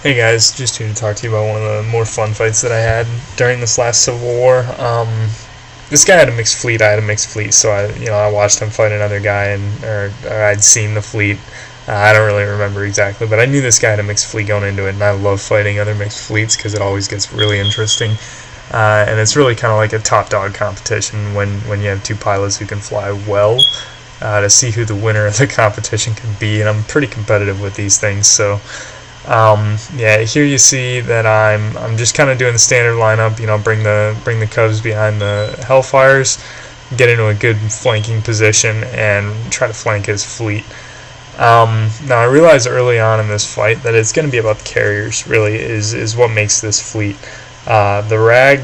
Hey guys, just here to talk to you about one of the more fun fights that I had during this last Civil War. This guy had a mixed fleet. I had a mixed fleet, so I watched him fight another guy, or I'd seen the fleet. I don't really remember exactly, but I knew this guy had a mixed fleet going into it, and I love fighting other mixed fleets because it always gets really interesting. And it's really kind of like a top dog competition when you have two pilots who can fly well, to see who the winner of the competition can be. And I'm pretty competitive with these things, so. Yeah, here you see that I'm just kind of doing the standard lineup. Bring the Cubs behind the Hellfires, get into a good flanking position, and try to flank his fleet. Now I realized early on in this fight that it's going to be about the carriers. Really, is what makes this fleet. The rag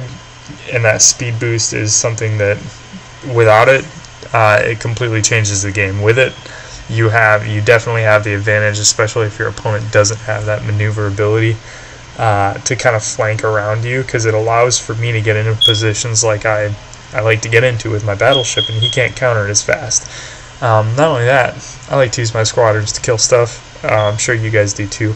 and that speed boost is something that, without it, it completely changes the game. With it, you definitely have the advantage, especially if your opponent doesn't have that maneuverability to kind of flank around you, because it allows for me to get into positions like I like to get into with my battleship, and he can't counter it as fast. Not only that, I like to use my squadrons to kill stuff. I'm sure you guys do too.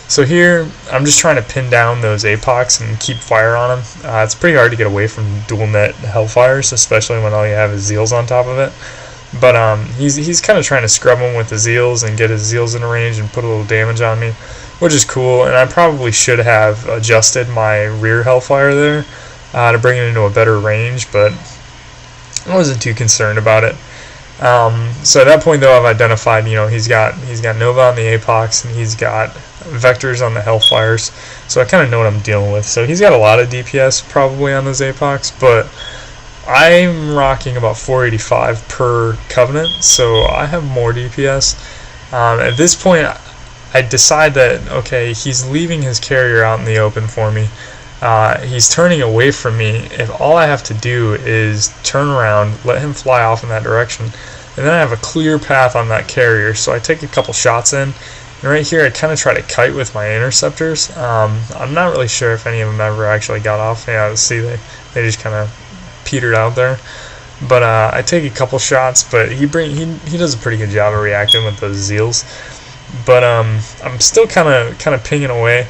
So here, I'm just trying to pin down those APOCs and keep fire on them. It's pretty hard to get away from dual net Hellfires, especially when all you have is Zeals on top of it. But he's kind of trying to scrub him with the Zeals and get his Zeals in range and put a little damage on me, which is cool. And I probably should have adjusted my rear Hellfire there to bring it into a better range, but I wasn't too concerned about it. So at that point, though, I've identified, he's got Nova on the APOCs and he's got Vectors on the Hellfires, so I kind of know what I'm dealing with. So he's got a lot of DPS probably on those APOCs, but I'm rocking about 485 per Covenant, so I have more DPS. At this point, I decide that, okay, he's leaving his carrier out in the open for me. He's turning away from me, and all I have to do is turn around, let him fly off in that direction, and then I have a clear path on that carrier, so I take a couple shots in, and right here I kind of try to kite with my interceptors. I'm not really sure if any of them ever actually got off. Yeah, see, they just kind of petered out there, but I take a couple shots, but he does a pretty good job of reacting with those Zeals. But I'm still kind of pinging away.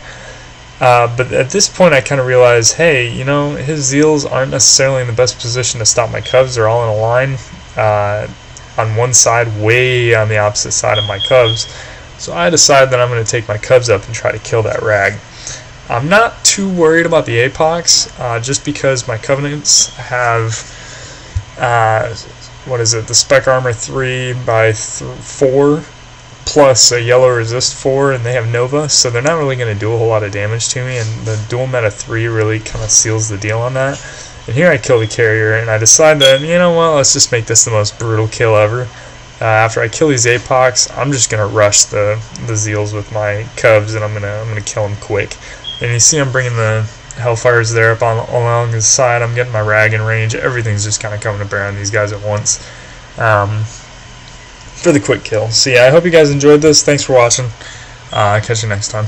But at this point, I kind of realize, hey, his Zeals aren't necessarily in the best position to stop my Cubs. They're all in a line on one side, way on the opposite side of my Cubs. So I decide that I'm going to take my Cubs up and try to kill that rag. I'm not too worried about the APOCs, just because my Covenants have, the Spec Armor 3 by 4, plus a Yellow Resist 4, and they have Nova, so they're not really going to do a whole lot of damage to me, and the dual meta 3 really kind of seals the deal on that. And here I kill the carrier, and I decide that, let's just make this the most brutal kill ever. After I kill these APOCs, I'm just going to rush the Zeals with my Cubs, and I'm gonna kill them quick. And you see I'm bringing the Hellfires there up along the side. I'm getting my rag in range. Everything's just kind of coming to bear on these guys at once for the quick kill. So yeah, I hope you guys enjoyed this. Thanks for watching. Catch you next time.